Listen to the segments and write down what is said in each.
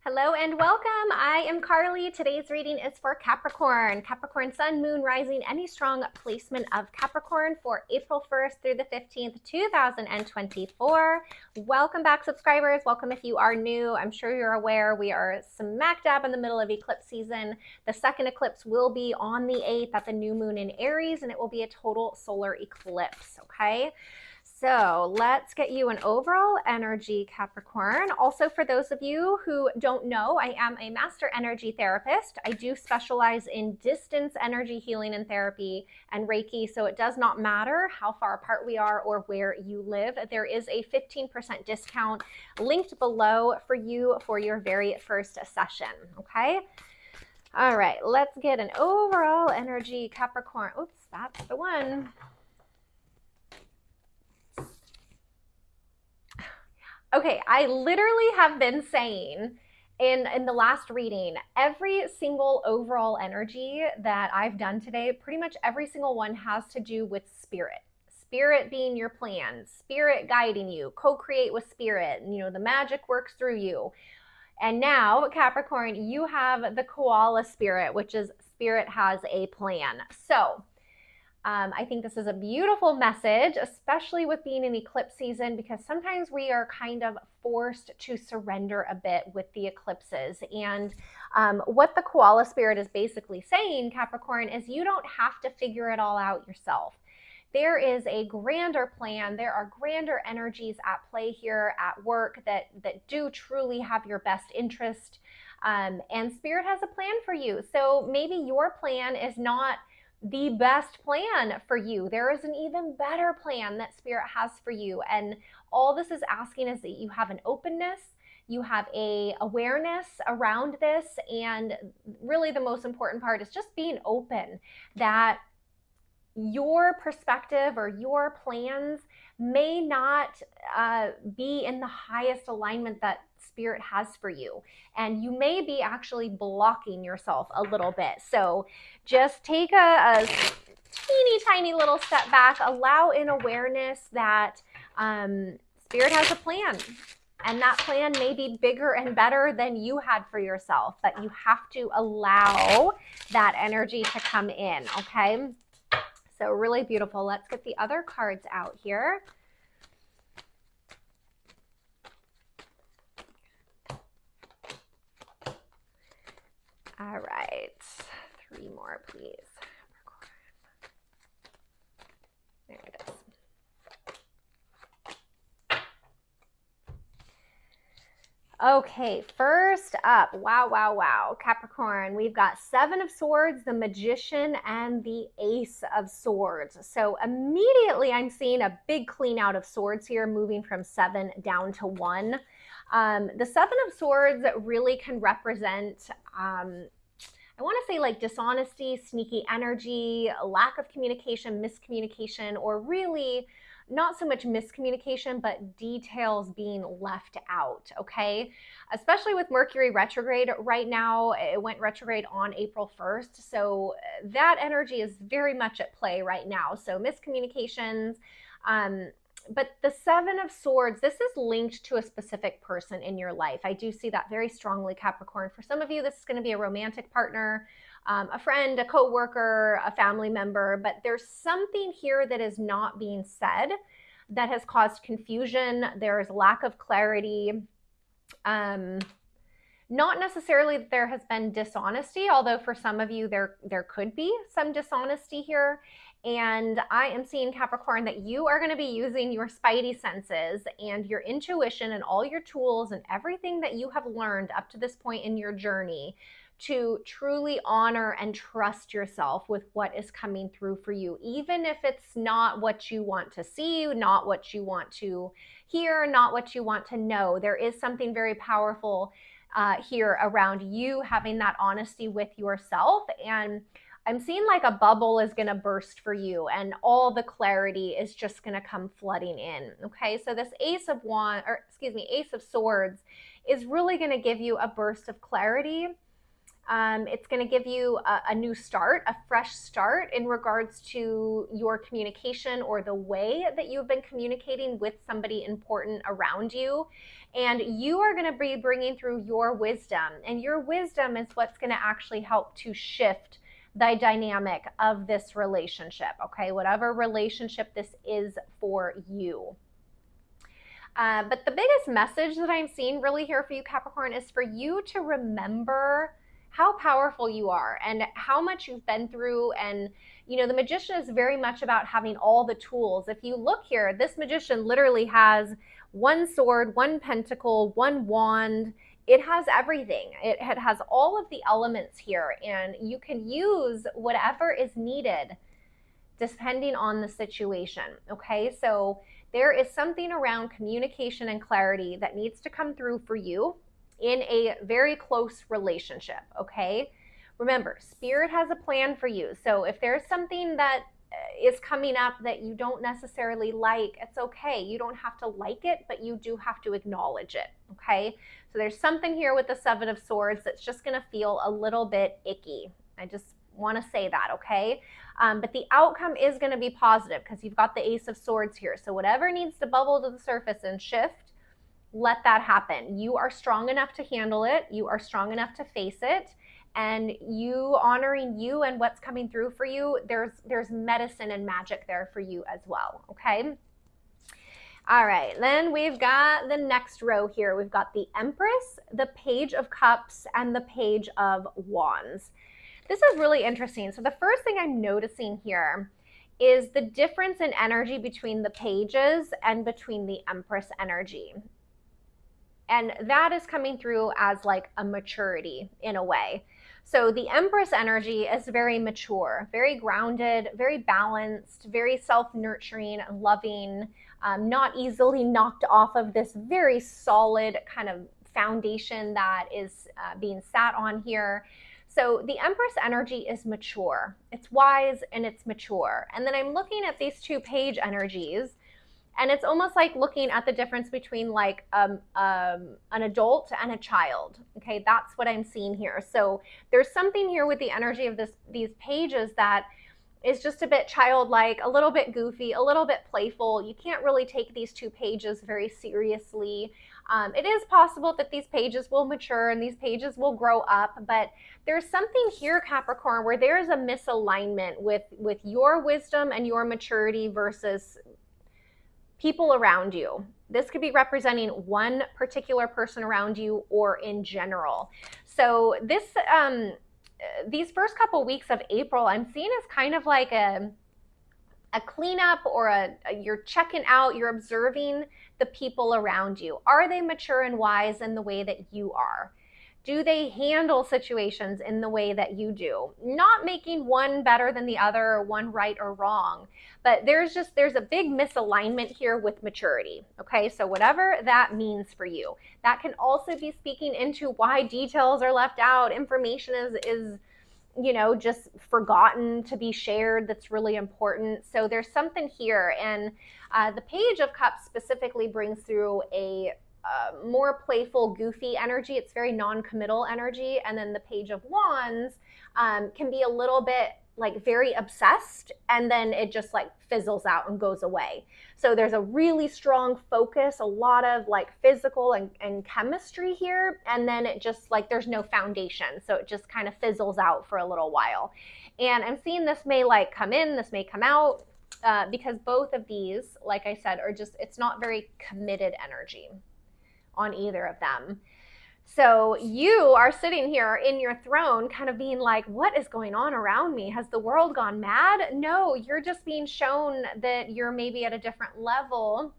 Hello and welcome. I am Carly. Today's reading is for Capricorn. Capricorn Sun, Moon, Rising, any strong placement of Capricorn for April 1st through the 15th, 2024. Welcome back, subscribers. Welcome if you are new. I'm sure you're aware we are smack dab in the middle of eclipse season. The second eclipse will be on the 8th at the new moon in Aries, and it will be a total solar eclipse, okay? So let's get you an overall energy, Capricorn. Also, for those of you who don't know, I am a master energy therapist. I do specialize in distance energy healing and therapy and Reiki, so it does not matter how far apart we are or where you live. There is a 15% discount linked below for you for your very first session, okay? All right, let's get an overall energy, Capricorn. Oops, that's the one. Okay, I literally have been saying in the last reading, every single overall energy that I've done today, pretty much every single one has to do with spirit. Spirit being your plan, spirit guiding you, co-create with spirit, the magic works through you. And now, Capricorn, you have the koala spirit, which is spirit has a plan. So I think this is a beautiful message, especially with being in eclipse season, because sometimes we are kind of forced to surrender a bit with the eclipses. And what the koala spirit is basically saying, Capricorn, is you don't have to figure it all out yourself. There is a grander plan. There are grander energies at play here at work that do truly have your best interest. And spirit has a plan for you. So maybe your plan is not the best plan for you. There is an even better plan that spirit has for you. And all this is asking is that you have an openness, you have a awareness around this. And really the most important part is just being open that your perspective or your plans may not be in the highest alignment that spirit has for you. And you may be actually blocking yourself a little bit. So just take a teeny tiny little step back, allow in awareness that spirit has a plan. And that plan may be bigger and better than you had for yourself, but you have to allow that energy to come in, okay? So really beautiful. Let's get the other cards out here. All right, 3 more, please. There it is. Okay, first up, wow, Capricorn, we've got 7 of Swords, the Magician, and the Ace of Swords. So immediately I'm seeing a big clean out of Swords here, moving from 7 down to 1. The 7 of Swords really can represent, I want to say like dishonesty, sneaky energy, lack of communication, miscommunication, or really not so much miscommunication, but details being left out, okay? Especially with Mercury retrograde right now. It went retrograde on April 1st. So that energy is very much at play right now. So miscommunications, but the 7 of Swords, this is linked to a specific person in your life. I do see that very strongly, Capricorn. For some of you, this is going to be a romantic partner, a friend, a co-worker, a family member, but there's something here that is not being said that has caused confusion. There's lack of clarity. Not necessarily that there has been dishonesty, although for some of you there could be some dishonesty here. And I am seeing, Capricorn, that you are going to be using your spidey senses and your intuition and all your tools and everything that you have learned up to this point in your journey to truly honor and trust yourself with what is coming through for you, even if it's not what you want to see, not what you want to hear, not what you want to know. There is something very powerful here around you having that honesty with yourself. And I'm seeing like a bubble is going to burst for you and all the clarity is just going to come flooding in. Okay, so this Ace of Swords is really going to give you a burst of clarity It's going to give you a new start, a fresh start in regards to your communication or the way that you've been communicating with somebody important around you. And you are going to be bringing through your wisdom. And your wisdom is what's going to actually help to shift the dynamic of this relationship, okay? Whatever relationship this is for you. But the biggest message that I'm seeing really here for you, Capricorn, is for you to remember how powerful you are and how much you've been through. And, you know, the magician is very much about having all the tools. If you look here, this magician literally has one sword, one pentacle, one wand. It has everything. It has all of the elements here, and you can use whatever is needed depending on the situation. Okay, so there is something around communication and clarity that needs to come through for you in a very close relationship. Okay, remember, spirit has a plan for you. So if there's something that is coming up that you don't necessarily like, it's okay. You don't have to like it, but you do have to acknowledge it. Okay, so there's something here with the Seven of Swords that's just going to feel a little bit icky. I just want to say that, okay? But the outcome is going to be positive because you've got the Ace of Swords here. So whatever needs to bubble to the surface and shift, let that happen. You are strong enough to handle it. You are strong enough to face it. And you honoring you and what's coming through for you, there's medicine and magic there for you as well, okay? All right, then we've got the next row here. We've got the Empress, the Page of Cups, and the Page of Wands. This is really interesting. So the first thing I'm noticing here is the difference in energy between the pages and between the Empress energy. And that is coming through as like a maturity in a way. So the Empress energy is very mature, very grounded, very balanced, very self-nurturing, loving, not easily knocked off of this very solid kind of foundation that is being sat on here. So the Empress energy is mature, it's wise, and it's mature. And then I'm looking at these two page energies, and it's almost like looking at the difference between like an adult and a child. Okay, that's what I'm seeing here. So there's something here with the energy of these pages that is just a bit childlike, a little bit goofy, a little bit playful. You can't really take these two pages very seriously. It is possible that these pages will mature and these pages will grow up, but there's something here, Capricorn, where there's a misalignment with your wisdom and your maturity versus people around you. This could be representing one particular person around you or in general. So this these first couple weeks of April, I'm seeing as kind of like a cleanup or you're checking out, you're observing the people around you. Are they mature and wise in the way that you are? Do they handle situations in the way that you do? Not making one better than the other or one right or wrong, but there's a big misalignment here with maturity. Okay, so whatever that means for you. That can also be speaking into why details are left out, information is you know, just forgotten to be shared that's really important. So there's something here, and the Page of Cups specifically brings through a more playful, goofy energy. It's very non-committal energy. And then the Page of Wands can be a little bit like very obsessed, and then it just like fizzles out and goes away. So there's a really strong focus, a lot of like physical and chemistry here, and then it just like there's no foundation, so it just kind of fizzles out for a little while. And I'm seeing this may like come in, this may come out, because both of these, like I said, are just, it's not very committed energy on either of them. So you are sitting here in your throne kind of being like, what is going on around me? Has the world gone mad? No, you're just being shown that you're maybe at a different level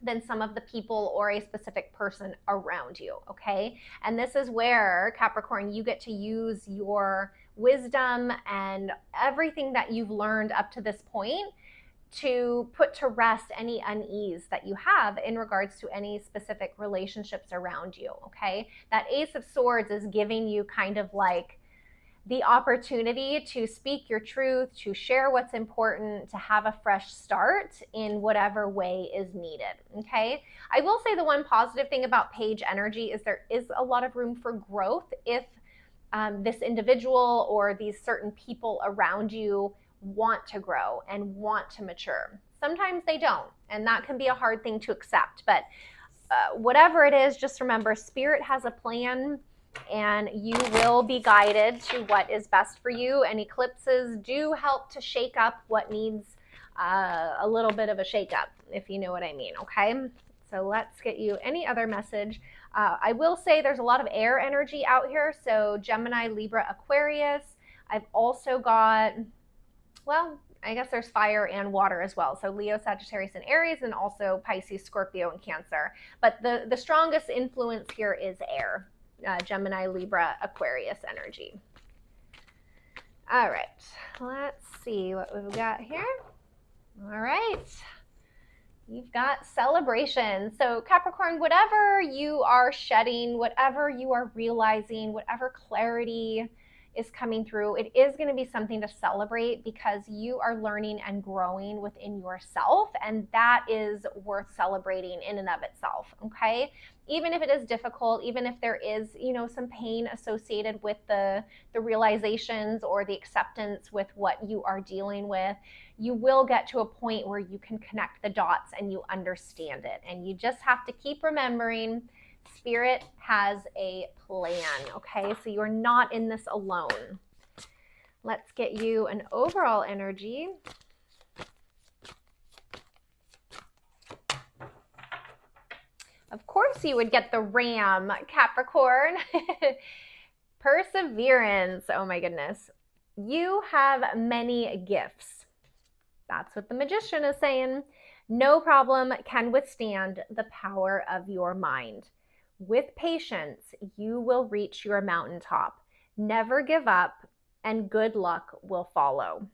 than some of the people or a specific person around you, okay? And this is where, Capricorn, you get to use your wisdom and everything that you've learned up to this point to put to rest any unease that you have in regards to any specific relationships around you, okay? That Ace of Swords is giving you kind of like the opportunity to speak your truth, to share what's important, to have a fresh start in whatever way is needed, okay? I will say the one positive thing about Page energy is there is a lot of room for growth if this individual or these certain people around you want to grow and want to mature. Sometimes they don't, and that can be a hard thing to accept. But whatever it is, just remember Spirit has a plan and you will be guided to what is best for you. And eclipses do help to shake up what needs a little bit of a shake up, if you know what I mean, okay? So let's get you any other message. I will say there's a lot of air energy out here. So Gemini, Libra, Aquarius. I've also got, well, I guess there's fire and water as well. So Leo, Sagittarius, and Aries, and also Pisces, Scorpio, and Cancer. But the strongest influence here is air. Gemini, Libra, Aquarius energy. All right, let's see what we've got here. All right, you've got celebration. So Capricorn, whatever you are shedding, whatever you are realizing, whatever clarity is coming through, it is going to be something to celebrate because you are learning and growing within yourself, and that is worth celebrating in and of itself, okay? Even if it is difficult, even if there is, some pain associated with the realizations or the acceptance with what you are dealing with, you will get to a point where you can connect the dots and you understand it. And you just have to keep remembering Spirit has a plan, okay? So you're not in this alone. Let's get you an overall energy. Of course you would get the Ram, Capricorn. Perseverance. Oh my goodness. You have many gifts. That's what the Magician is saying. No problem can withstand the power of your mind. With patience, you will reach your mountaintop. Never give up, and good luck will follow.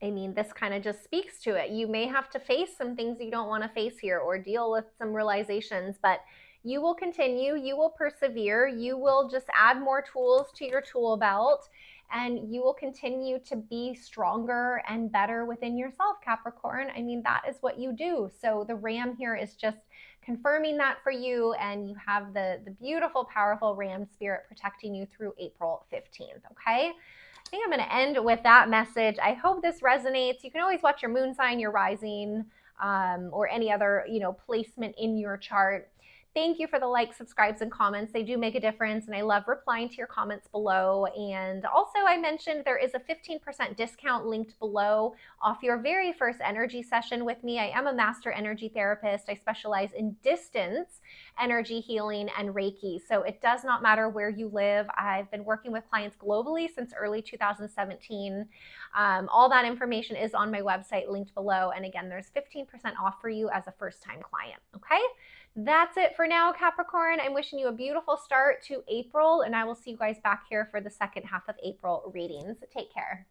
I mean, this kind of just speaks to it. You may have to face some things you don't want to face here or deal with some realizations, but you will continue, you will persevere, you will just add more tools to your tool belt, and you will continue to be stronger and better within yourself, Capricorn. I mean, that is what you do. So the Ram here is just confirming that for you, and you have the beautiful, powerful Ram spirit protecting you through April 15th, okay? I think I'm going to end with that message. I hope this resonates. You can always watch your moon sign, your rising, or any other, placement in your chart. Thank you for the likes, subscribes, and comments. They do make a difference, and I love replying to your comments below. And also, I mentioned there is a 15% discount linked below off your very first energy session with me. I am a master energy therapist. I specialize in distance energy healing and Reiki. So it does not matter where you live. I've been working with clients globally since early 2017. All that information is on my website linked below. And again, there's 15% off for you as a first-time client, okay? That's it for now, Capricorn. I'm wishing you a beautiful start to April, and I will see you guys back here for the second half of April readings. Take care.